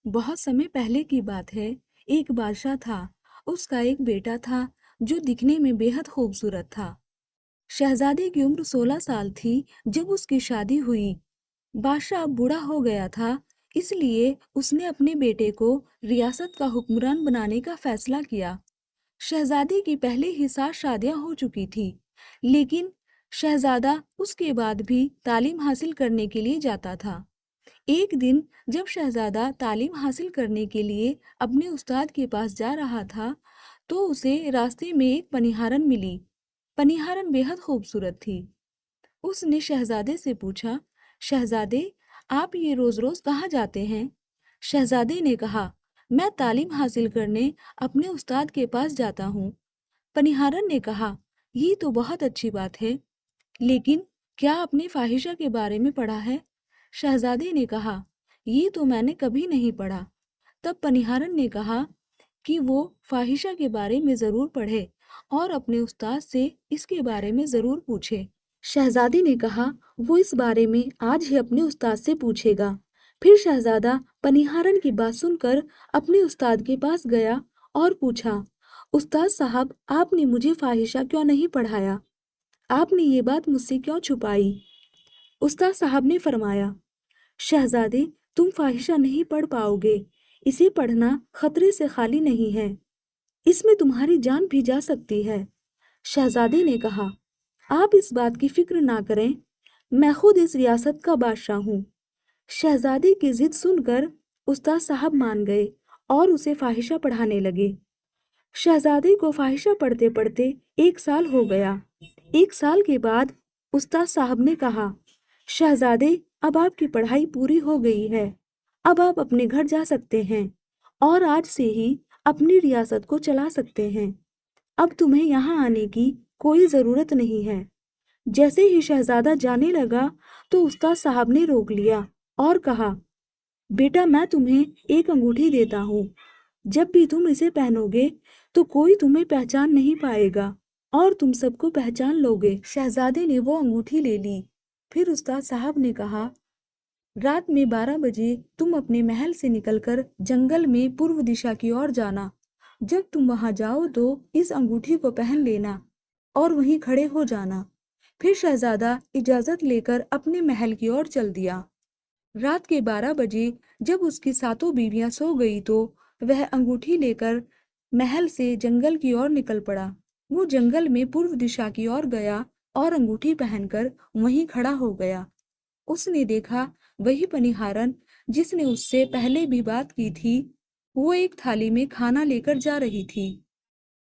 बहुत समय पहले की बात है। एक बादशाह था। उसका एक बेटा था जो दिखने में बेहद खूबसूरत था। शहजादे की उम्र 16 साल थी जब उसकी शादी हुई। बादशाह अब बूढ़ा हो गया था, इसलिए उसने अपने बेटे को रियासत का हुक्मरान बनाने का फैसला किया। शहजादी की पहले ही 7 शादियां हो चुकी थी, लेकिन शहजादा उसके बाद भी तालीम हासिल करने के लिए जाता था। एक दिन जब शहजादा तालीम हासिल करने के लिए अपने उस्ताद के पास जा रहा था, तो उसे रास्ते में एक पनिहारन मिली। पनिहारन बेहद खूबसूरत थी। उसने शहजादे से पूछा, शहजादे, आप ये रोज रोज कहाँ जाते हैं? शहजादे ने कहा, मैं तालीम हासिल करने अपने उस्ताद के पास जाता हूँ। पनिहारन ने कहा, ये तो बहुत अच्छी बात है, लेकिन क्या आपने फाहिशा के बारे में पढ़ा है? शहजादे ने कहा, ये तो मैंने कभी नहीं पढ़ा। तब पनिहारन ने कहा कि वो फाहिशा के बारे में जरूर पढ़े और अपने उस्ताद से इसके बारे में जरूर पूछे। शहजादी ने कहा, वो इस बारे में आज ही अपने उस्ताद से पूछेगा। फिर शहजादा पनिहारन की बात सुनकर अपने उस्ताद के पास गया और पूछा, उस्ताद साहब, आपने मुझे फाहिशा क्यों नहीं पढ़ाया? आपने ये बात मुझसे क्यों छुपाई? उस्ताद साहब ने फरमाया, शहजादे, तुम फाहिशा नहीं पढ़ पाओगे। इसे पढ़ना खतरे से खाली नहीं है। इसमें तुम्हारी जान भी जा सकती है। शहजादे ने कहा, आप इस बात की फिक्र ना करें, मैं खुद इस रियासत का बादशाह हूँ। शहजादे की जिद सुनकर उस्ताद साहब मान गए और उसे फाहिशा पढ़ाने लगे। शहजादे को फाहिशा पढ़ते पढ़ते 1 साल हो गया। 1 साल के बाद उस्ताद साहब ने कहा, शहजादे, अब आपकी पढ़ाई पूरी हो गई है। अब आप अपने घर जा सकते हैं और आज से ही अपनी रियासत को चला सकते हैं। अब तुम्हें यहाँ आने की कोई जरूरत नहीं है। जैसे ही शहजादा जाने लगा तो उस्ताद साहब ने रोक लिया और कहा, बेटा, मैं तुम्हें एक अंगूठी देता हूँ। जब भी तुम इसे पहनोगे तो कोई तुम्हें पहचान नहीं पाएगा और तुम सबको पहचान लोगे। शहजादे ने वो अंगूठी ले ली। फिर उस्ताद साहब ने कहा, रात में 12 बजे तुम अपने महल से निकलकर जंगल में पूर्व दिशा की ओर जाना। जब तुम वहां जाओ तो इस अंगूठी को पहन लेना और वहीं खड़े हो जाना। फिर शहजादा इजाजत लेकर अपने महल की ओर चल दिया। रात के 12 बजे जब उसकी सातों बीवियां सो गई तो वह अंगूठी लेकर महल से जंगल की ओर निकल पड़ा। वो जंगल में पूर्व दिशा की ओर गया और अंगूठी पहनकर वहीं खड़ा हो गया। उसने देखा वही पनिहारन जिसने उससे पहले भी बात की थी, वो एक थाली में खाना लेकर जा रही थी।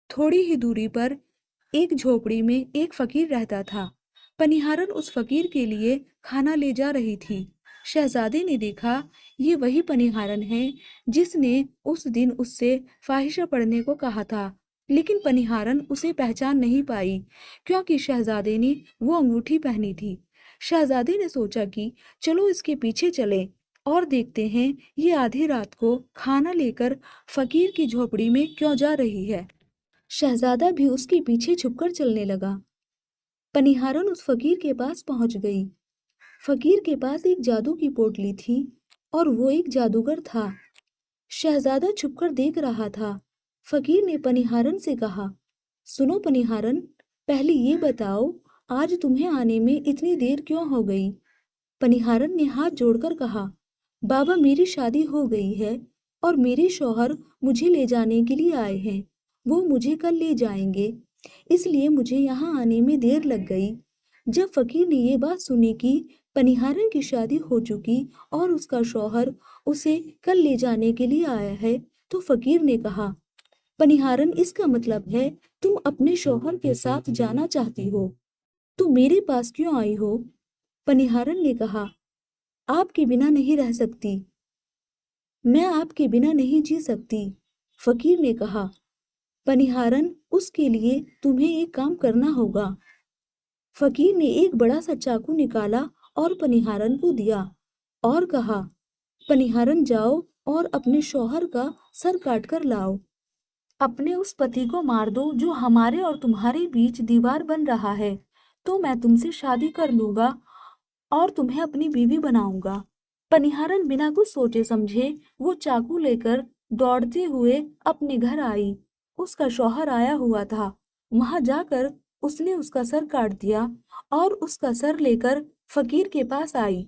थोड़ी ही दूरी पर एक झोपड़ी में एक फकीर रहता था। पनिहारन उस फकीर के लिए खाना ले जा रही थी। शहजादे ने देखा ये वही पनिहारन है जिसने उस दिन उससे फाहिशा पढ़ने को कहा था, लेकिन पनिहारन उसे पहचान नहीं पाई क्योंकि शहजादे ने वो अंगूठी पहनी थी। शहजादे ने सोचा कि चलो इसके पीछे चले और देखते हैं ये आधी रात को खाना लेकर फकीर की झोपड़ी में क्यों जा रही है। शहजादा भी उसके पीछे छुपकर चलने लगा। पनिहारन उस फकीर के पास पहुंच गई। फकीर के पास एक जादू की पोटली थी और वो एक जादूगर था। शहजादा छुपकर देख रहा था। फकीर ने पनिहारन से कहा, सुनो पनिहारन, पहले ये बताओ आज तुम्हें आने में इतनी देर क्यों हो गई? पनिहारन ने हाथ जोड़कर कहा, बाबा, मेरी शादी हो गई है और मेरे शौहर मुझे ले जाने के लिए आए हैं। वो मुझे कल ले जाएंगे, इसलिए मुझे यहाँ आने में देर लग गई। जब फकीर ने ये बात सुनी कि पनिहारन की शादी हो चुकी और उसका शौहर उसे कल ले जाने के लिए आया है, तो फकीर ने कहा, पनिहारन, इसका मतलब है तुम अपने शौहर के साथ जाना चाहती हो। तुम मेरे पास क्यों आई हो? पनिहारन ने कहा, आपके बिना नहीं रह सकती। मैं आपके बिना नहीं जी सकती। फकीर ने कहा, पनिहारन, उसके लिए तुम्हें एक काम करना होगा। फकीर ने एक बड़ा सा चाकू निकाला और पनिहारन को दिया और कहा, पनिहारन, जाओ और अपने शौहर का सर काट कर लाओ। अपने उस पति को मार दो जो हमारे और तुम्हारे बीच दीवार बन रहा है, तो मैं तुमसे शादी कर लूंगा और तुम्हें अपनी बीवी बनाऊंगा। पनिहारन बिना कुछ सोचे समझे वो चाकू लेकर दौड़ते हुए अपने घर आई। उसका शौहर आया हुआ था। वहां जाकर उसने उसका सर काट दिया और उसका सर लेकर फकीर के पास आई।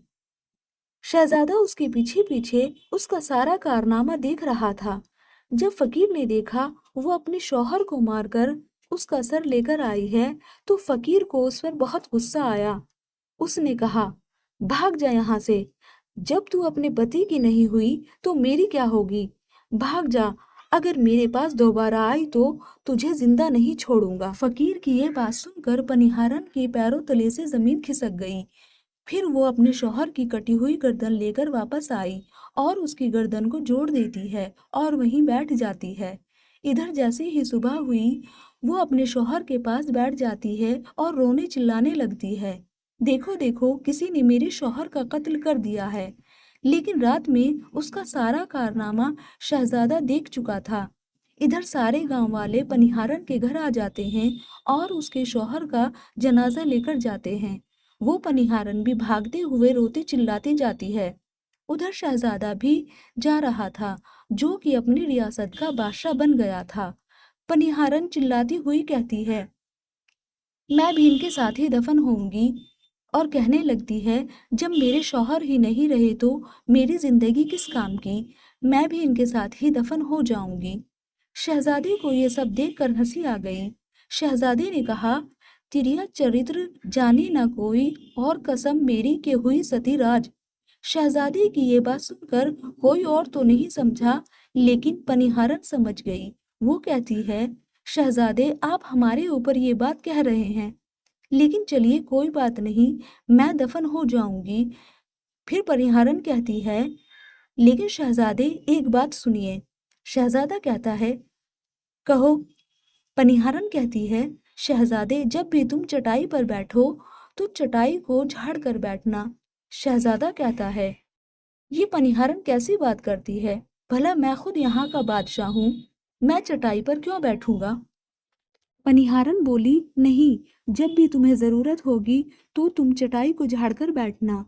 शहजादा उसके पीछे पीछे उसका सारा कारनामा देख रहा था। जब फकीर ने देखा वो अपने शौहर को मारकर उसका सर लेकर आई है, तो फकीर को उस पर बहुत गुस्सा आया। उसने कहा, भाग जा यहाँ से। जब तू अपने पति की नहीं हुई तो मेरी क्या होगी? भाग जा। अगर मेरे पास दोबारा आई तो तुझे जिंदा नहीं छोड़ूंगा। फकीर की ये बात सुनकर पनिहारन के पैरों तले से जमीन खिसक गई। फिर वो अपने शौहर की कटी हुई गर्दन लेकर वापस आई और उसकी गर्दन को जोड़ देती है और वहीं बैठ जाती है। इधर जैसे ही सुबह हुई, वो अपने शौहर के पास बैठ जाती है और रोने चिल्लाने लगती है, देखो देखो, किसी ने मेरे शौहर का कत्ल कर दिया है। लेकिन रात में उसका सारा कारनामा शहजादा देख चुका था। इधर सारे गांव वाले पनिहारन के घर आ जाते हैं और उसके शौहर का जनाजा लेकर जाते हैं। वो पनिहारन भी भागते हुए रोते चिल्लाती जाती है। उधर शहजादा भी जा रहा था, जो कि अपनी रियासत का बादशाह बन गया था। पनिहारन चिल्लाती हुई कहती है, मैं भी इनके साथ ही दफन होऊंगी। और कहने लगती है, जब मेरे शौहर ही नहीं रहे तो मेरी जिंदगी किस काम की? मैं भी इनके साथ ही दफन हो जाऊंगी। शहजादे को ये सब देखकर हंसी आ गई। शहजादे ने कहा, तिरिया चरित्र जाने न कोई, और कसम मेरी के हुई सती राज। शहजादे की ये बात सुनकर कोई और तो नहीं समझा, लेकिन पनिहारन समझ गई। वो कहती है, शहजादे आप हमारे ऊपर ये बात कह रहे हैं, लेकिन चलिए कोई बात नहीं, मैं दफन हो जाऊंगी। फिर परिहारन कहती है, लेकिन शहजादे एक बात सुनिए। शहजादा कहता है, कहो। पनिहारन कहती है, शहजादे जब भी तुम चटाई पर बैठो तो चटाई को झाड़ कर बैठना। शहजादा कहता है, ये पनिहारन कैसी बात करती है? भला मैं खुद यहाँ का बादशाह हूँ, मैं चटाई पर क्यों बैठूंगा? पनिहारन बोली, नहीं, जब भी तुम्हें जरूरत होगी तो तुम चटाई को झाड़कर बैठना।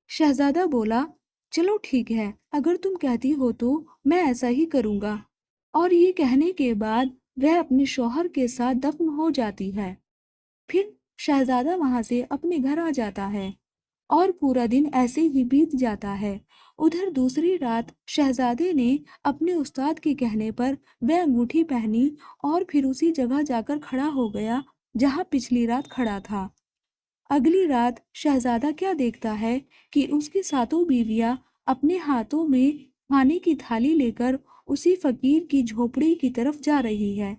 शहजादा बोला, चलो ठीक है, अगर तुम कहती हो तो मैं ऐसा ही करूंगा। और ये कहने के बाद वह अपने शौहर के साथ दफन हो जाती है। फिर शहजादा वहां से अपने घर आ जाता है और पूरा दिन ऐसे ही बीत जाता है। उधर दूसरी रात शहजादे ने अपने उस्ताद के कहने पर वह अंगूठी पहनी और फिर उसी जगह जाकर खड़ा हो गया जहां पिछली रात खड़ा था। अगली रात शहजादा क्या देखता है कि उसकी सातों बीवियां अपने हाथों में खाने की थाली लेकर उसी फकीर की झोपड़ी की तरफ जा रही है।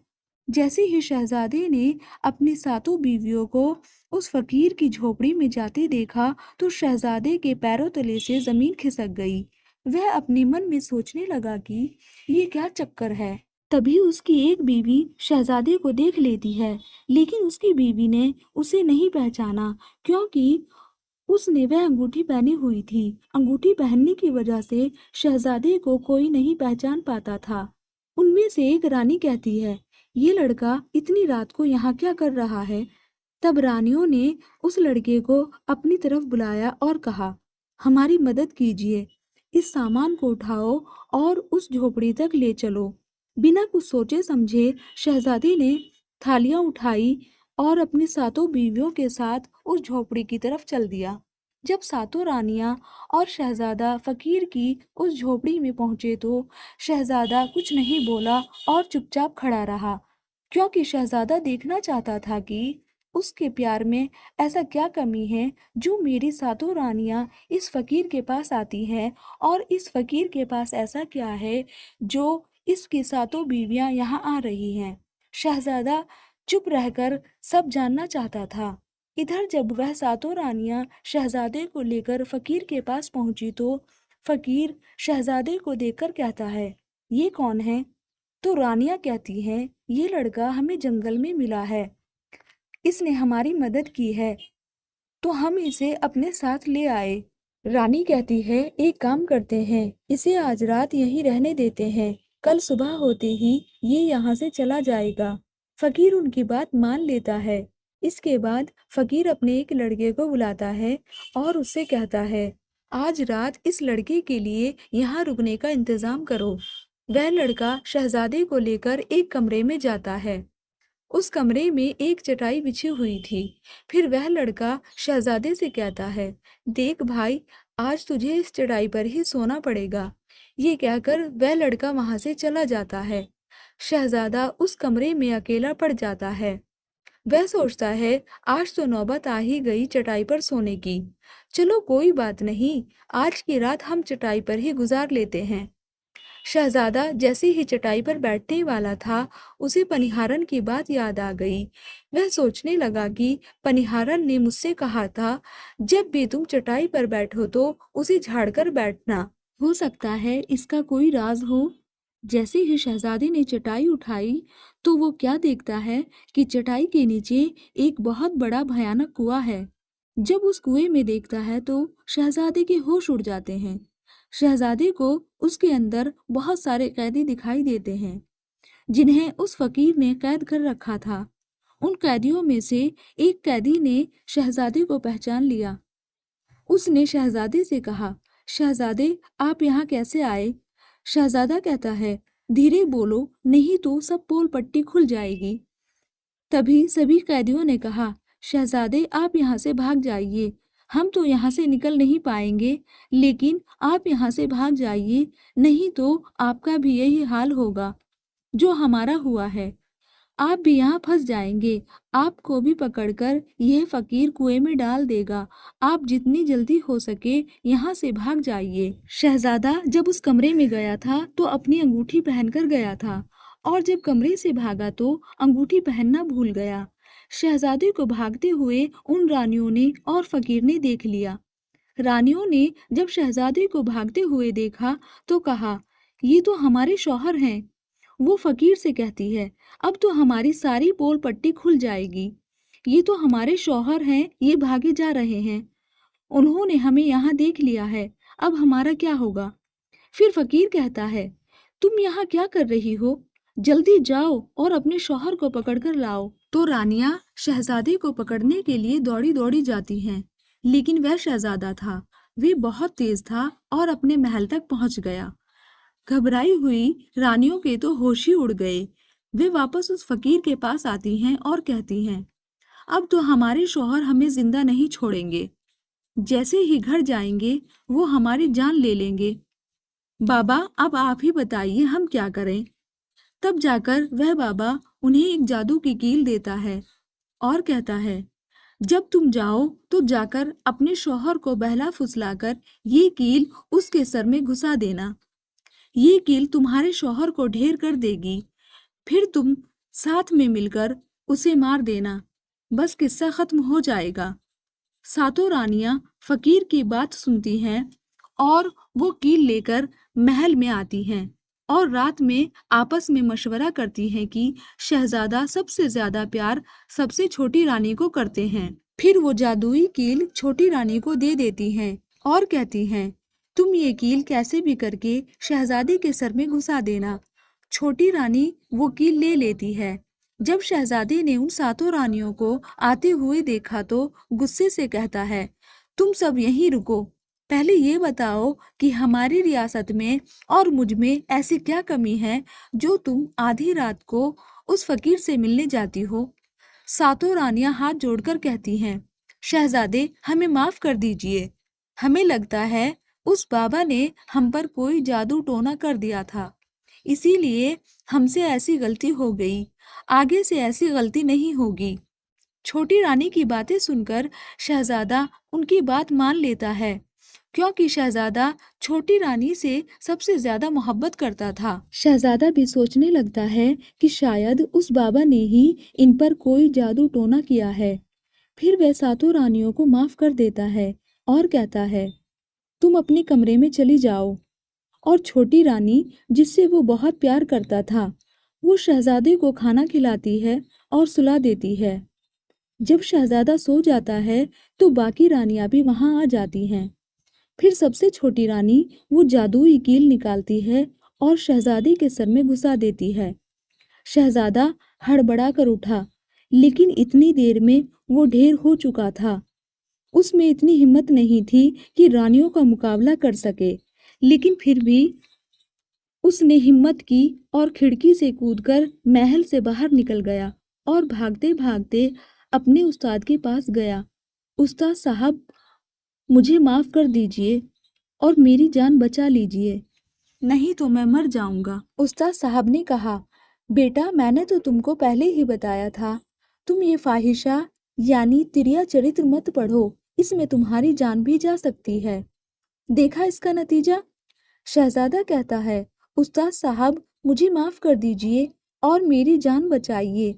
जैसे ही शहजादे ने अपनी सातों बीवियों को उस फकीर की झोपड़ी में जाते देखा, तो शहजादे के पैरों तले से जमीन खिसक गई। वह अपने मन में सोचने लगा कि ये क्या चक्कर है। तभी उसकी एक बीवी शहजादे को देख लेती है, लेकिन उसकी बीवी ने उसे नहीं पहचाना, क्योंकि उसने वह अंगूठी पहनी हुई थी। अंगूठी पहनने की वजह से शहजादे को कोई नहीं पहचान पाता था। उनमें से एक रानी कहती है, ये लड़का इतनी रात को यहाँ क्या कर रहा है? तब रानियों ने उस लड़के को अपनी तरफ बुलाया और कहा, हमारी मदद कीजिए, इस सामान को उठाओ और उस झोपड़ी तक ले चलो। बिना कुछ सोचे समझे शहजादी ने थालियां उठाई और अपनी सातों बीवियों के साथ उस झोपड़ी की तरफ चल दिया। जब सातों रानियां और शहजादा फकीर की उस झोपड़ी में पहुंचे तो शहजादा कुछ नहीं बोला और चुपचाप खड़ा रहा, क्योंकि शहजादा देखना चाहता था कि उसके प्यार में ऐसा क्या कमी है जो मेरी सातों रानियां इस फकीर के पास आती हैं, और इस फकीर के पास ऐसा क्या है जो इसकी सातों बीवियां यहाँ आ रही हैं। शहजादा चुप रहकर सब जानना चाहता था। इधर जब वह सातों रानियां शहजादे को लेकर फकीर के पास पहुंची तो फकीर शहजादे को देखकर कहता है, ये कौन है? तो रानियां कहती हैं, ये लड़का हमें जंगल में मिला है, इसने हमारी मदद की है तो हम इसे अपने साथ ले आए। रानी कहती है, एक काम करते हैं, इसे आज रात यहीं रहने देते हैं, कल सुबह होते ही ये यहाँ से चला जाएगा। फकीर उनकी बात मान लेता है। इसके बाद फकीर अपने एक लड़के को बुलाता है और उससे कहता है, آج رات اس لڑکے کے لیے یہاں رکنے کا انتظام کرو۔ وہ لڑکا شہزادے کو لے کر ایک کمرے میں جاتا ہے۔ اس کمرے میں ایک چٹائی بچھی ہوئی تھی۔ پھر وہ لڑکا شہزادے سے کہتا ہے، دیکھ بھائی، آج تجھے اس چٹائی پر ہی سونا پڑے گا۔ یہ کہہ کر وہ لڑکا وہاں سے چلا جاتا ہے۔ شہزادہ اس کمرے میں اکیلا پڑ جاتا ہے۔ وہ سوچتا ہے، آج تو نوبت آ ہی گئی چٹائی پر سونے کی۔ چلو کوئی بات نہیں، آج کی رات ہم چٹائی پر ہی گزار لیتے ہیں۔ شہزادہ جیسے ہی چٹائی پر بیٹھنے والا تھا، اسے پنیہارن کی بات یاد آ گئی۔ وہ سوچنے لگا کہ پنیہارن نے مجھ سے کہا تھا، جب بھی تم چٹائی پر بیٹھو تو اسے جھاڑ کر بیٹھنا۔ ہو سکتا ہے اس کا کوئی راز ہو۔ جیسے ہی شہزادے نے چٹائی اٹھائی تو وہ کیا دیکھتا ہے کہ چٹائی کے نیچے ایک بہت بڑا بھیانک کنواں ہے۔ جب اس کنویں میں دیکھتا ہے تو شہزادے کے ہوش اڑ جاتے ہیں۔ شہزادے کو اس کے اندر بہت سارے قیدی دکھائی دیتے ہیں جنہیں اس فقیر نے قید کر رکھا تھا۔ ان قیدیوں میں سے ایک قیدی نے شہزادے کو پہچان لیا۔ اس نے شہزادے سے کہا، شہزادے آپ یہاں کیسے آئے؟ شہزادہ کہتا ہے، دھیرے بولو نہیں تو سب پول پٹی کھل جائے گی۔ تبھی سبھی قیدیوں نے کہا، شہزادے آپ یہاں سے بھاگ جائیے، ہم تو یہاں سے نکل نہیں پائیں گے، لیکن آپ یہاں سے بھاگ جائیے، نہیں تو آپ کا بھی یہی حال ہوگا جو ہمارا ہوا ہے۔ آپ بھی یہاں پھنس جائیں گے، آپ کو بھی پکڑ کر یہ فقیر کنویں میں ڈال دے گا، آپ جتنی جلدی ہو سکے یہاں سے بھاگ جائیے۔ شہزادہ جب اس کمرے میں گیا تھا تو اپنی انگوٹھی پہن کر گیا تھا، اور جب کمرے سے بھاگا تو انگوٹھی پہننا بھول گیا۔ شہزادے کو بھاگتے ہوئے ان رانیوں نے اور فقیر نے دیکھ لیا۔ رانیوں نے جب شہزادے کو بھاگتے ہوئے دیکھا تو کہا، یہ تو ہمارے شوہر ہیں۔ وہ فقیر سے کہتی ہے، اب تو ہماری ساری پول پٹی کھل جائے گی، یہ تو ہمارے شوہر ہیں، یہ بھاگے جا رہے ہیں، انہوں نے ہمیں یہاں دیکھ لیا ہے، اب ہمارا کیا ہوگا؟ پھر فقیر کہتا ہے، تم یہاں کیا کر رہی ہو؟ جلدی جاؤ اور اپنے شوہر کو پکڑ کر لاؤ۔ تو رانیاں شہزادے کو پکڑنے کے لیے دوڑی دوڑی جاتی ہیں، لیکن وہ شہزادہ تھا، وہ بہت تیز تھا اور اپنے محل تک پہنچ گیا۔ گھبرائی ہوئی رانیوں کے تو ہوش ہی اڑ گئے۔ وہ واپس اس فقیر کے پاس آتی ہیں اور کہتی ہیں، اب تو ہمارے شوہر ہمیں زندہ نہیں چھوڑیں گے، جیسے ہی گھر جائیں گے وہ ہماری جان لے لیں گے۔ بابا اب آپ ہی بتائیے ہم کیا کریں؟ تب جا کر وہ بابا انہیں ایک جادو کی کیل دیتا ہے اور کہتا ہے، جب تم جاؤ تو جا کر اپنے شوہر کو بہلا پھسلا کر یہ کیل اس کے سر میں گھسا دینا، یہ کیل تمہارے شوہر کو ڈھیر کر دے گی، پھر تم ساتھ میں مل کر اسے مار دینا، بس قصہ ختم ہو جائے گا۔ ساتوں رانیاں فقیر کی بات سنتی ہیں اور وہ کیل لے کر محل میں آتی ہیں اور رات میں آپس میں مشورہ کرتی ہیں کہ شہزادہ سب سے زیادہ پیار سب سے چھوٹی رانی کو کرتے ہیں۔ پھر وہ جادوئی کیل چھوٹی رانی کو دے دیتی ہیں اور کہتی ہیں، تم یہ کیل کیسے بھی کر کے شہزادے کے سر میں گھسا دینا۔ چھوٹی رانی وہ کیل لے لیتی ہے۔ جب شہزادے نے ان ساتوں رانیوں کو آتے ہوئے دیکھا تو غصے سے کہتا ہے، تم سب یہیں رکو، پہلے یہ بتاؤ کہ ہماری ریاست میں اور مجھ میں ایسی کیا کمی ہے جو تم آدھی رات کو اس فقیر سے ملنے جاتی ہو۔ ساتوں رانیاں ہاتھ جوڑ کر کہتی ہیں، شہزادے ہمیں معاف کر دیجئے، ہمیں لگتا ہے اس بابا نے ہم پر کوئی جادو ٹونا کر دیا تھا، اسی لیے ہم سے ایسی غلطی ہو گئی، آگے سے ایسی غلطی نہیں ہوگی۔ چھوٹی رانی کی باتیں سن کر شہزادہ ان کی بات مان لیتا ہے، کیونکہ شہزادہ چھوٹی رانی سے سب سے زیادہ محبت کرتا تھا۔ شہزادہ بھی سوچنے لگتا ہے کہ شاید اس بابا نے ہی ان پر کوئی جادو ٹونا کیا ہے۔ پھر وہ ساتوں رانیوں کو معاف کر دیتا ہے اور کہتا ہے، تم اپنے کمرے میں چلی جاؤ۔ اور چھوٹی رانی جس سے وہ بہت پیار کرتا تھا، وہ شہزادے کو کھانا کھلاتی ہے اور سلا دیتی ہے۔ جب شہزادہ سو جاتا ہے تو باقی رانیاں بھی وہاں آ جاتی ہیں۔ پھر سب سے چھوٹی رانی وہ جادوئی کیل نکالتی ہے اور شہزادے کے سر میں گھسا دیتی ہے۔ شہزادہ ہڑبڑا کر اٹھا، لیکن اتنی دیر میں وہ ڈھیر ہو چکا تھا۔ उसमें इतनी हिम्मत नहीं थी कि रानियों का मुकाबला कर सके, लेकिन फिर भी उसने हिम्मत की और खिड़की से कूदकर महल से बाहर निकल गया और भागते भागते अपने उस्ताद के पास गया। उस्ताद साहब, मुझे माफ कर दीजिए और मेरी जान बचा लीजिए, नहीं तो मैं मर जाऊंगा। उस्ताद साहब ने कहा, बेटा मैंने तो तुमको पहले ही बताया था, तुम ये फाहिशा यानी तिरिया चरित्र मत पढ़ो, इसमें तुम्हारी जान भी जा सकती है। देखा इसका नतीजा। शहजादा कहता है, उस्ताद साहब मुझे माफ कर दीजिए और मेरी जान बचाइए,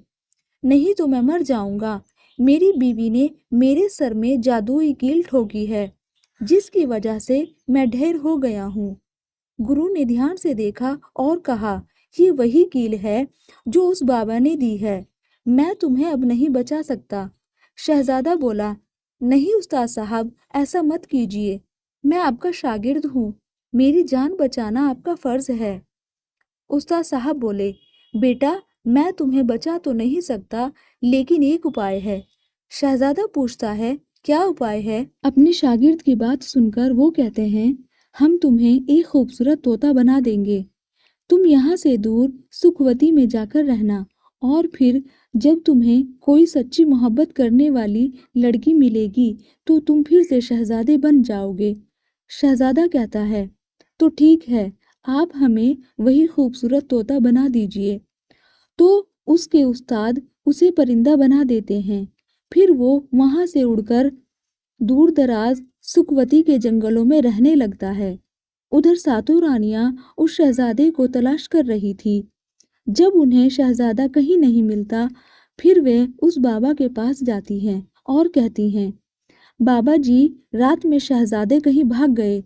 नहीं तो मैं मर जाऊंगा। मेरी बीवी ने मेरे सर में जादुई कील ठोकी है, जिसकी वजह से मैं ढेर हो गया हूँ। गुरु ने ध्यान से देखा और कहा, ये वही कील है जो उस बाबा ने दी है, मैं तुम्हें अब नहीं बचा सकता। शहजादा बोला, नहीं उस्ताद साहब, ऐसा मत कीजिए, मैं आपका शागिर्द हूँ, मेरी जान बचाना आपका फर्ज है। उस्ताद साहब बोले, बेटा मैं तुम्हें बचा तो नहीं सकता, लेकिन एक उपाय है। शहजादा पूछता है, क्या उपाय है? अपने शागिर्द की बात सुनकर वो कहते हैं, हम तुम्हें एक खूबसूरत तोता बना देंगे, तुम यहाँ से दूर सुखवती में जाकर रहना, और फिर जब तुम्हें कोई सच्ची मोहब्बत करने वाली लड़की मिलेगी तो तुम फिर से शहजादे बन जाओगे। शहजादा कहता है, तो ठीक है, आप हमें वही खूबसूरत तोता बना दीजिए। तो उसके उस्ताद उसे परिंदा बना देते हैं। फिर वो वहां से उड़कर दूर दराज सुखवती के जंगलों में रहने लगता है। उधर सातों रानियां उस शहजादे को तलाश कर रही थी। जब उन्हें शहजादा कहीं नहीं मिलता, फिर वे उस बाबा के पास जाती हैं और कहती हैं, बाबा जी, रात में शहजादे कहीं भाग गए,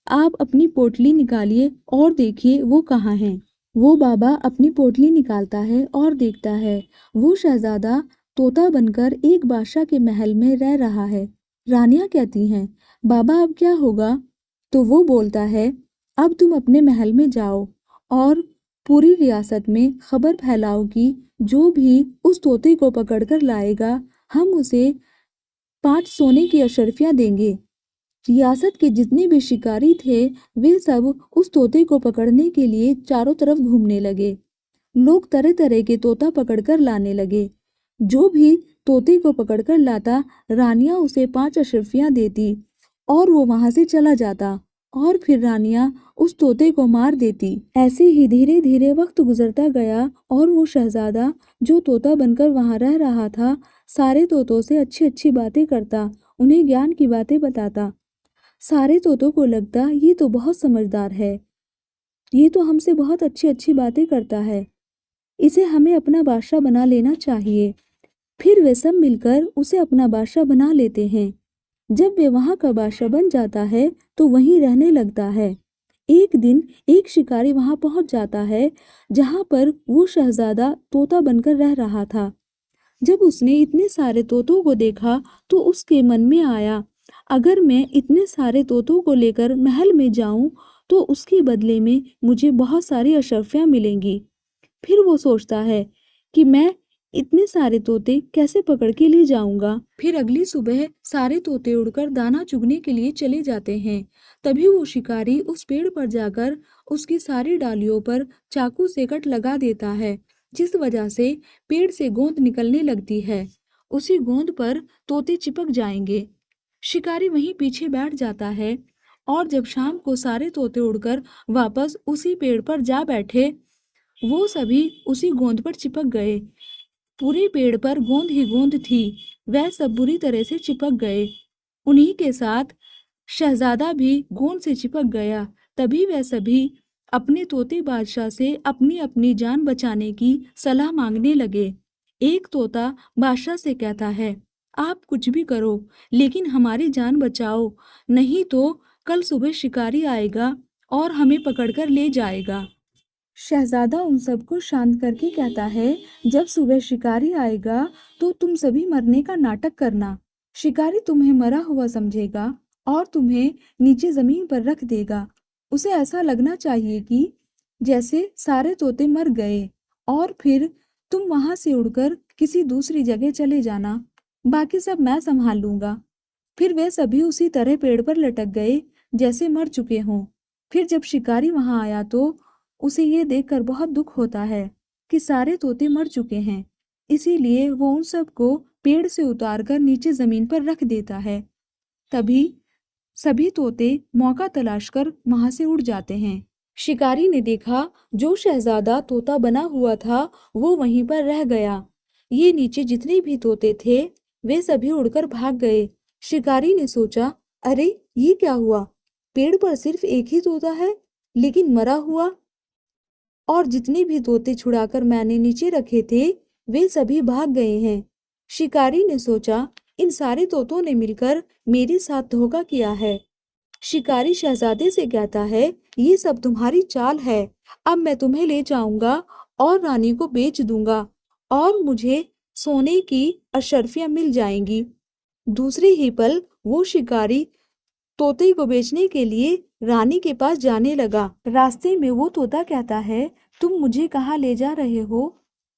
आप अपनी पोटली निकालिए और देखिए वो कहाँ हैं। वो बाबा अपनी पोटली निकालता है और देखता है वो शहजादा तोता बनकर एक बादशाह के महल में रह रहा है। रानियां कहती हैं, बाबा अब क्या होगा? तो वो बोलता है, अब तुम अपने महल में जाओ और पूरी रियासत में खबर फैलाओ कि जो भी उस तोते को पकड़कर लाएगा, हम उसे 5 सोने की अशर्फियां देंगे। रियासत के जितने भी शिकारी थे, वे सब उस तोते को पकड़ने के लिए चारों तरफ घूमने लगे। लोग तरह तरह के तोता पकड़कर लाने लगे। जो भी तोते को पकड़कर लाता, रानियां उसे 5 अशर्फियां देती और वो वहां से चला जाता, और फिर रानियां उस तोते को मार देती। ऐसे ही धीरे धीरे वक्त गुजरता गया और वो शहजादा जो तोता बनकर वहां रह रहा था, सारे तोतों से अच्छी अच्छी बातें करता, उन्हें ज्ञान की बातें बताता। सारे तोतों को लगता, ये तो बहुत समझदार है, ये तो हमसे बहुत अच्छी अच्छी बातें करता है, इसे हमें अपना बादशाह बना लेना चाहिए। फिर वे सब मिलकर उसे अपना बादशाह बना लेते हैं। जब वे वहां का बादशाह बन जाता है तो वहीं रहने लगता है। एक दिन एक शिकारी वहां पहुंच जाता है जहां पर वो शहजादा तोता बनकर रह रहा था। जब उसने इतने सारे तोतों को देखा तो उसके मन में आया, अगर मैं इतने सारे तोतों को लेकर महल में जाऊं तो उसके बदले में मुझे बहुत सारी अशर्फियां मिलेंगी। फिर वो सोचता है कि मैं इतने सारे तोते कैसे पकड़ के ले जाऊंगा। फिर अगली सुबह सारे तोते उड़कर दाना चुगने के लिए चले जाते हैं। तभी वो शिकारी उस पेड़ पर जाकर उसकी सारी डालियों पर चाकू से कट लगा देता है, जिस वजह से पेड़ से गोंद निकलने लगती है। उसी गोंद पर तोते चिपक जाएंगे। शिकारी वहीं पीछे बैठ जाता है और जब शाम को सारे तोते उड़कर वापस उसी पेड़ पर जा बैठे, वो सभी उसी गोंद पर चिपक गए। पूरे पेड़ पर गोंद ही गोंद थी। वह सब बुरी तरह से चिपक गए। उन्हीं के साथ शहजादा भी गोंद से चिपक गया। तभी वह सभी अपने तोते बादशाह से अपनी अपनी जान बचाने की सलाह मांगने लगे। एक तोता बादशाह से कहता है, आप कुछ भी करो लेकिन हमारी जान बचाओ, नहीं तो कल सुबह शिकारी आएगा और हमें पकड़कर ले जाएगा। शहजादा उन सबको शांत करके कहता है, जब सुबह शिकारी आएगा तो तुम सभी मरने का नाटक करना। शिकारी तुम्हें मरा हुआ समझेगा और तुम्हें नीचे जमीन पर रख देगा। उसे ऐसा लगना चाहिए कि जैसे सारे तोते मर गए, और फिर तुम वहां से उड़कर किसी दूसरी जगह चले जाना। बाकी सब मैं संभाल लूंगा। फिर वे सभी उसी तरह पेड़ पर लटक गए जैसे मर चुके हों। फिर जब शिकारी वहां आया तो उसे ये देखकर बहुत दुख होता है कि सारे तोते मर चुके हैं। इसीलिए वो उन सबको पेड़ से उतारकर नीचे जमीन पर रख देता है। तभी सभी तोते मौका तलाशकर वहां से उड़ जाते हैं। शिकारी ने देखा जो शहजादा तोता बना हुआ था वो वहीं पर रह गया। ये नीचे जितने भी तोते थे वे सभी उड़कर भाग गए। शिकारी ने सोचा, अरे ये क्या हुआ, पेड़ पर सिर्फ एक ही तोता है लेकिन मरा हुआ, और जितने भी तोते छुड़ाकर मैंने नीचे रखे थे वे सभी भाग गए हैं। शिकारी ने सोचा, इन सारे तोतों ने मिलकर मेरे साथ धोखा किया है। शिकारी शहजादे से कहता है, ये सब तुम्हारी चाल है। अब मैं तुम्हें ले जाऊंगा और रानी को बेच दूंगा और मुझे सोने की अशर्फियां मिल जाएंगी। दूसरे ही पल वो शिकारी तोते को बेचने के लिए रानी के पास जाने लगा। रास्ते में वो तोता कहता है, तुम मुझे कहाँ ले जा रहे हो?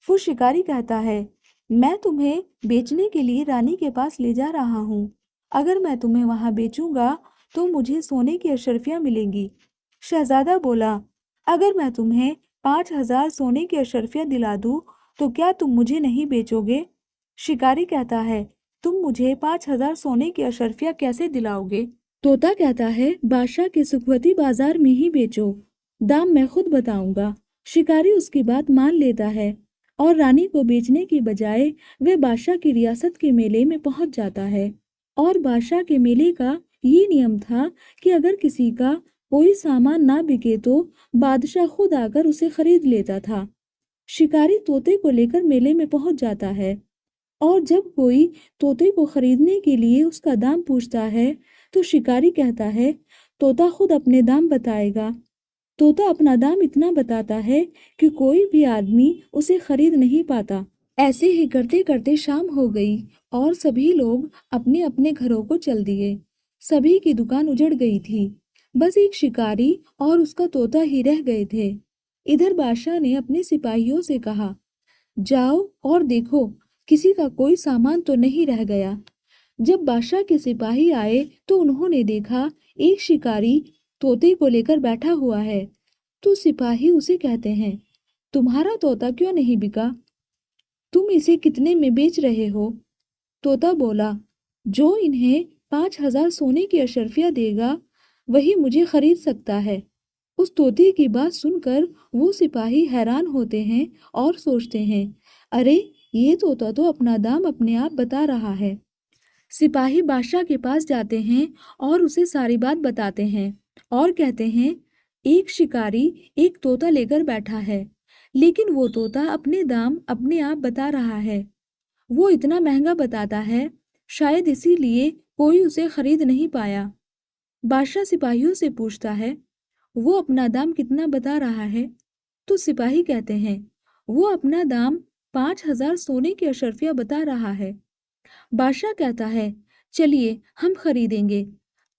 वो शिकारी कहता है, मैं तुम्हें बेचने के लिए रानी के पास ले जा रहा हूँ। अगर मैं तुम्हें वहां बेचूंगा तो मुझे सोने की अशर्फियां मिलेंगी। शहजादा बोला, अगर मैं तुम्हें 5,000 सोने की अशर्फियां दिला दूं तो क्या तुम मुझे नहीं बेचोगे? शिकारी कहता है, तुम मुझे 5,000 सोने की अशर्फियां कैसे दिलाओगे? तोता कहता है, बादशाह के सुखवती बाजार में ही बेचो, दाम मैं खुद बताऊंगा। शिकारी उसकी बात मान लेता है और रानी को बेचने की बजाय वे बादशाह की रियासत के मेले में पहुंच जाता है। और बादशाह के मेले का ये नियम था कि अगर किसी का कोई सामान ना बिके तो बादशाह खुद आकर उसे खरीद लेता था। शिकारी तोते को लेकर मेले में पहुंच जाता है और जब कोई तोते को खरीदने के लिए उसका दाम पूछता है तो शिकारी कहता है, तोता खुद अपने दाम बताएगा। तोता अपना दाम इतना बताता है कि कोई भी आदमी उसे खरीद नहीं पाता। ऐसे ही करते करते शाम हो गई और सभी लोग अपने अपने घरों को चल दिए। सभी की दुकान उजड़ गई थी, बस एक शिकारी और उसका तोता ही रह गए थे। इधर बादशाह ने अपने सिपाहियों से कहा, जाओ और देखो किसी का कोई सामान तो नहीं रह गया। जब बादशाह के सिपाही आए तो उन्होंने देखा एक शिकारी तोते को लेकर बैठा हुआ है। तो सिपाही उसे कहते हैं, तुम्हारा तोता क्यों नहीं बिका? तुम इसे कितने में बेच रहे हो? तोता बोला, जो इन्हें 5,000 सोने की अशर्फियां देगा वही मुझे खरीद सकता है। उस तोते की बात सुनकर वो सिपाही हैरान होते हैं और सोचते हैं, अरे ये तोता तो अपना दाम अपने आप बता रहा है। सिपाही बादशाह के पास जाते हैं और उसे सारी बात बताते हैं और कहते हैं, एक शिकारी एक तोता लेकर बैठा है लेकिन वो तोता अपने दाम अपने आप बता रहा है। वो इतना महंगा बताता है, शायद इसीलिए कोई उसे खरीद नहीं पाया। बादशाह सिपाहियों से पूछता है, वो अपना दाम कितना बता रहा है? तो सिपाही कहते हैं, वो अपना दाम 5,000 सोने की अशर्फियां बता रहा है। बादशाह कहता है, चलिए हम खरीदेंगे।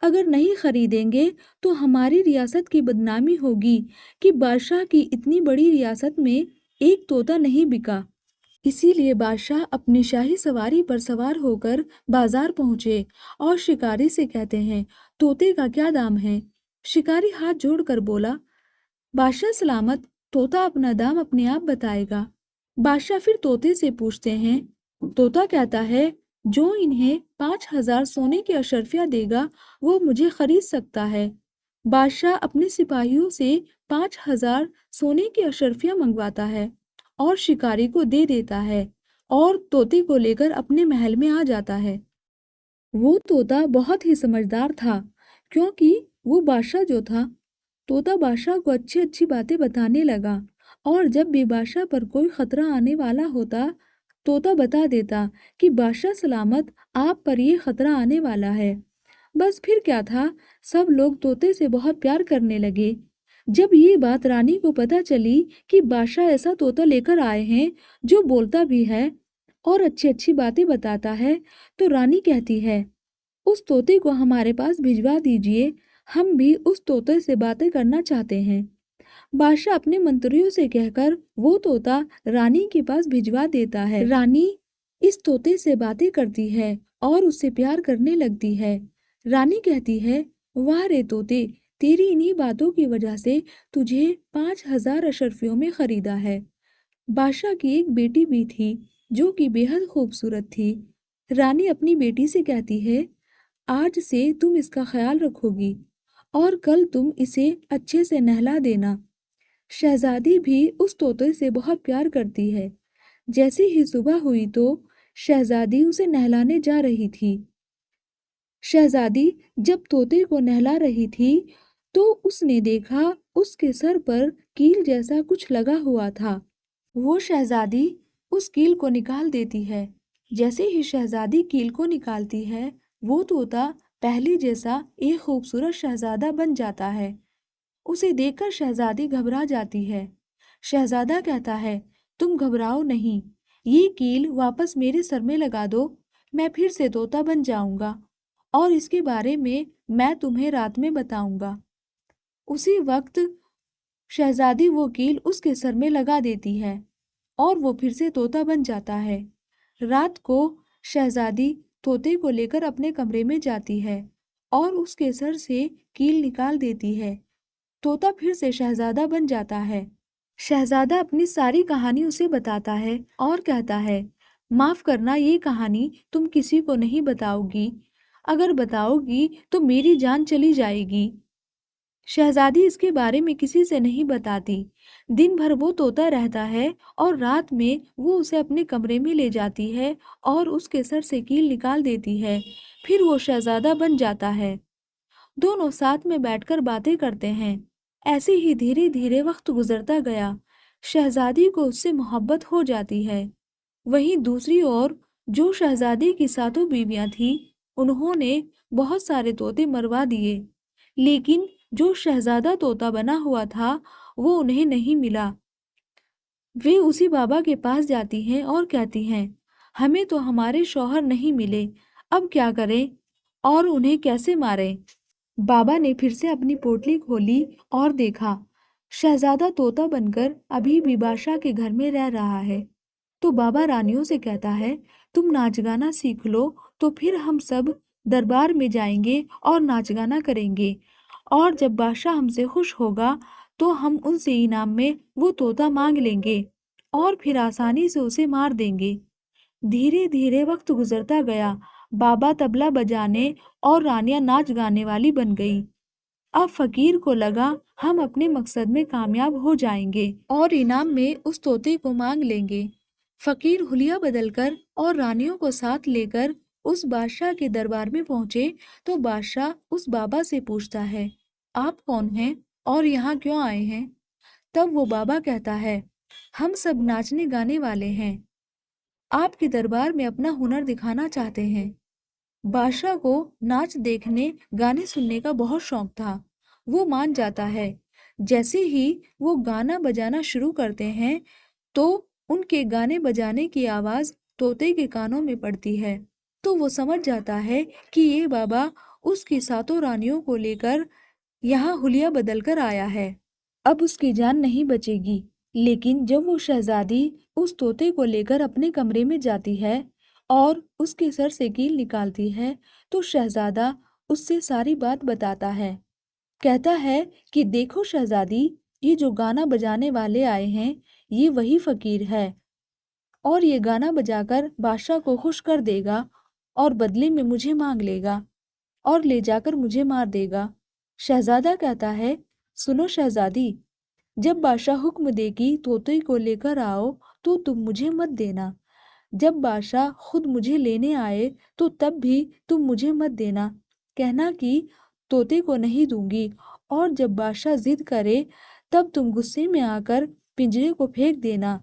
अगर नहीं खरीदेंगे तो हमारी रियासत की बदनामी होगी कि बादशाह की इतनी बड़ी रियासत में एक तोता नहीं बिका। इसीलिए बादशाह अपनी शाही सवारी पर सवार होकर बाजार पहुंचे और शिकारी से कहते हैं, तोते का क्या दाम है? शिकारी हाथ जोड़कर बोला, बादशाह सलामत, तोता अपना दाम अपने आप बताएगा। बादशाह फिर तोते से पूछते हैं। तोता कहता है, जो इन्हें 5,000 सोने की अशर्फियां देगा वो मुझे खरीद सकता है। बादशाह अपने सिपाहियों से 5,000 सोने की अशर्फियां मंगवाता है और शिकारी को दे देता है और तोते को लेकर अपने महल में आ जाता है। वो तोता बहुत ही समझदार था क्योंकि वो बादशाह जो था, तोता बादशाह को अच्छी अच्छी बातें बताने लगा और जब भी बादशाह पर कोई खतरा आने वाला होता तोता बता देता कि बादशाह सलामत, आप पर ये खतरा आने वाला है। बस फिर क्या था, सब लोग तोते से बहुत प्यार करने लगे। जब ये बात रानी को पता चली कि बादशाह ऐसा तोता लेकर आए हैं जो बोलता भी है और अच्छी अच्छी बातें बताता है, तो रानी कहती है, उस तोते को हमारे पास भिजवा दीजिए, हम भी उस तोते से बातें करना चाहते हैं। बादशाह अपने मंत्रियों से कहकर वो तोता रानी के पास भिजवा देता है। रानी इस तोते से बातें करती है और उससे प्यार करने लगती है। रानी कहती है, वाह रे तोते, तेरी इन्हीं बातों की वजह से तुझे 5,000 अशर्फियों में खरीदा है। बादशाह की एक बेटी भी थी जो कि बेहद खूबसूरत थी। रानी अपनी बेटी से कहती है, आज से तुम इसका ख्याल रखोगी और कल तुम इसे अच्छे से नहला देना। शहजादी भी उस तोते से बहुत प्यार करती है। जैसे ही सुबह हुई तो शहजादी उसे नहलाने जा रही थी। शहजादी जब तोते को नहला रही थी तो उसने देखा उसके सर पर कील जैसा कुछ लगा हुआ था। वो शहजादी उस कील को निकाल देती है। जैसे ही शहजादी कील को निकालती है, वो तोता पहले जैसा एक खूबसूरत शहजादा बन जाता है। उसे देखकर शहजादी घबरा जाती है। शहजादा कहता है, तुम घबराओ नहीं, ये कील वापस मेरे सर में लगा दो, मैं फिर से तोता बन जाऊंगा और इसके बारे में मैं तुम्हें रात में बताऊंगा। उसी वक्त शहजादी वो कील उसके सर में लगा देती है और वो फिर से तोता बन जाता है। रात को शहजादी तोते को लेकर अपने कमरे में जाती है और उसके सर से कील निकाल देती है। तोता फिर से शहजादा बन जाता है। शहजादा अपनी सारी कहानी उसे बताता है और कहता है, माफ करना, ये कहानी तुम किसी को नहीं बताओगी। अगर बताओगी तो मेरी जान चली जाएगी। शहजादी इसके बारे में किसी से नहीं बताती। दिन भर वो तोता रहता है और रात में वो उसे अपने कमरे में ले जाती है और उसके सर से कील निकाल देती है। फिर वो शहजादा बन जाता है। दोनों साथ में बैठकर बातें करते हैं। ऐसे ही धीरे धीरे वक्त गुजरता गया। शहजादी को उससे मोहब्बत हो जाती है। वहीं दूसरी ओर जो शहजादी की सातों बीवियां थीं, उन्होंने बहुत सारे तोते मरवा दिए, लेकिन जो शहजादा तोता बना हुआ था वो उन्हें नहीं मिला। वे उसी बाबा के पास जाती हैं और कहती हैं, हमें तो हमारे शौहर नहीं मिले, अब क्या करें और उन्हें कैसे मारें। बाबा ने फिर से अपनी पोटली खोली और देखा, शहजादा तोता बनकर अभी भी बादशाह के घर में रह रहा है। तो बाबा रानियों से कहता है, तुम नाच गाना सीख लो तो फिर हम सब दरबार में जाएंगे और नाच गाना करेंगे, और जब बादशाह हमसे खुश होगा तो हम उनसे इनाम में वो तोता मांग लेंगे और फिर आसानी से उसे मार देंगे। धीरे धीरे वक्त गुजरता गया। बाबा तबला बजाने और रानियां नाच गाने वाली बन गई। अब फकीर को लगा, हम अपने मकसद में कामयाब हो जाएंगे और इनाम में उस तोते को मांग लेंगे। फकीर हुलिया बदलकर और रानियों को साथ लेकर उस बादशाह के दरबार में पहुंचे तो बादशाह उस बाबा से पूछता है, आप कौन हैं और यहाँ क्यों आए हैं। तब वो बाबा कहता है, हम सब नाचने गाने वाले हैं, आपके दरबार में अपना हुनर दिखाना चाहते हैं। बादशाह को नाच देखने गाने सुनने का बहुत शौक था। वो मान जाता है। जैसे ही वो गाना बजाना शुरू करते हैं तो उनके गाने बजाने की आवाज तोते के कानों में पड़ती है। तो वो समझ जाता है कि ये बाबा उसकी सातों रानियों को लेकर यहाँ हुलिया बदल कर आया है। अब उसकी जान नहीं बचेगी। लेकिन जब वो शहजादी उस तोते को लेकर अपने कमरे में जाती है और उसके सर से कील निकालती है तो शहजादा उससे सारी बात बताता है। कहता है कि देखो शहजादी, ये जो गाना बजाने वाले आए हैं ये वही फकीर है और ये गाना बजाकर बादशाह को खुश कर देगा और बदले में मुझे मांग लेगा और ले जाकर मुझे मार देगा। शहजादा कहता है, सुनो शहजादी, जब बादशाह हुक्म दे कि तोते को लेकर आओ तो तुम मुझे मत देना। जब बादशाह खुद मुझे लेने आए तो तब भी तुम मुझे मत देना। कहना कि तोते को नहीं दूंगी, और जब बादशाह जिद करे तब तुम गुस्से में आकर पिंजरे को फेंक देना।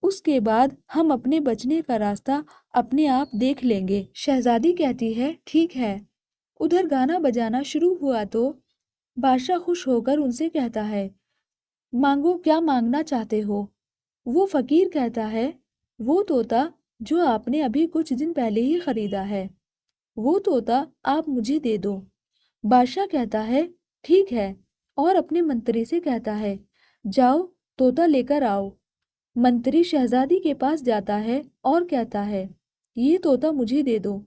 उसके बाद हम अपने बचने का रास्ता अपने आप देख लेंगे। शहजादी कहती है, ठीक है। उधर गाना बजाना शुरू हुआ तो बादशाह खुश होकर उनसे कहता है, मांगो, क्या मांगना चाहते हो। वो फकीर कहता है, वो तोता जो आपने अभी कुछ दिन पहले ही खरीदा है, वो तोता आप मुझे दे दो। बादशाह कहता है, ठीक है, और अपने मंत्री से कहता है, जाओ तोता लेकर आओ। मंत्री शहजादी के पास जाता है और कहता है, ये तोता मुझे दे दो।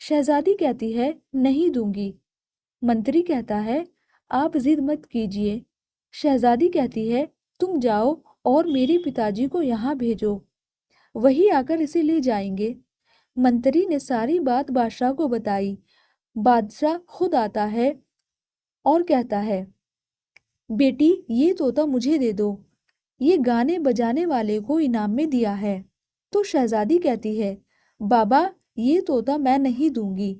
शहजादी कहती है नहीं दूंगी। मंत्री कहता है आप जिद मत कीजिए। शहजादी कहती है तुम जाओ और मेरे पिताजी को यहाँ भेजो, वही आकर इसे ले जाएंगे। मंत्री ने सारी बात बादशाह को बताई। बादशाह खुद आता है और कहता है बेटी ये तोता मुझे दे दो, ये गाने बजाने वाले को इनाम में दिया है। तो शहजादी कहती है बाबा ये तोता मैं नहीं दूंगी।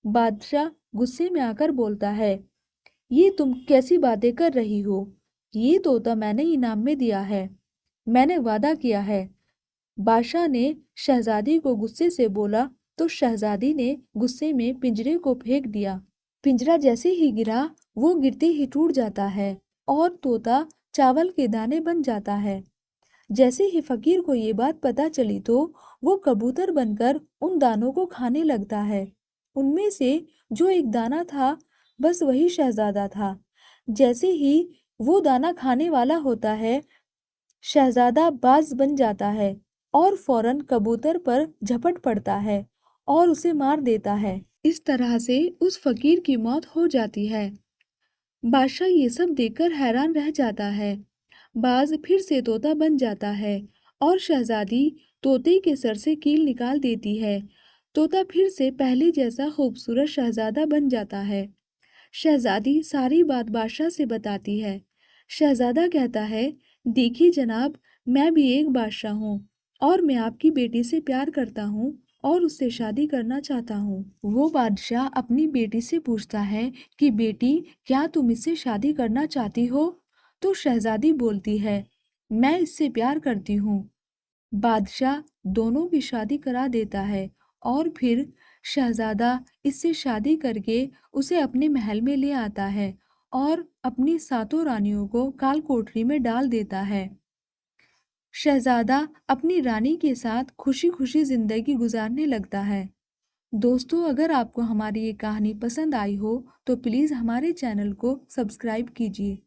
बादशाह गुस्से में आकर बोलता है ये तुम कैसी बातें कर रही हो, ये तोता मैंने इनाम में दिया है, मैंने वादा किया है। बादशाह ने शहजादी को गुस्से से बोला तो शहजादी ने गुस्से में पिंजरे को फेंक दिया। पिंजरा जैसे ही गिरा वो गिरते ही टूट जाता है और तोता चावल के दाने बन जाता है। जैसे ही फकीर को ये बात पता चली तो वो कबूतर बनकर उन दानों को खाने लगता है। उनमें से जो एक दाना था बस वही शहजादा था। जैसे ही वो दाना खाने वाला होता है शहजादा बाज बन जाता है और फौरन कबूतर पर झपट पड़ता है और उसे मार देता है। इस तरह से उस फकीर की मौत हो जाती है। बादशाह ये सब देखकर हैरान रह जाता है। बाज फिर से तोता बन जाता है और शहजादी तोते के सर से कील निकाल देती है। तोता फिर से पहले जैसा खूबसूरत शहजादा बन जाता है। शहजादी सारी बात बादशाह से बताती है। शहजादा कहता है देखिए जनाब, मैं भी एक बादशाह हूँ और मैं आपकी बेटी से प्यार करता हूँ और उससे शादी करना चाहता हूँ। वो बादशाह अपनी बेटी से पूछता है कि बेटी क्या तुम इससे शादी करना चाहती हो? तो शहजादी बोलती है मैं इससे प्यार करती हूँ। बादशाह दोनों की शादी करा देता है और फिर शहजादा इससे शादी करके उसे अपने महल में ले आता है और अपनी सातों रानियों को काल कोठरी में डाल देता है। शहजादा अपनी रानी के साथ खुशी खुशी जिंदगी गुजारने लगता है। दोस्तों अगर आपको हमारी ये कहानी पसंद आई हो तो प्लीज़ हमारे चैनल को सब्सक्राइब कीजिए।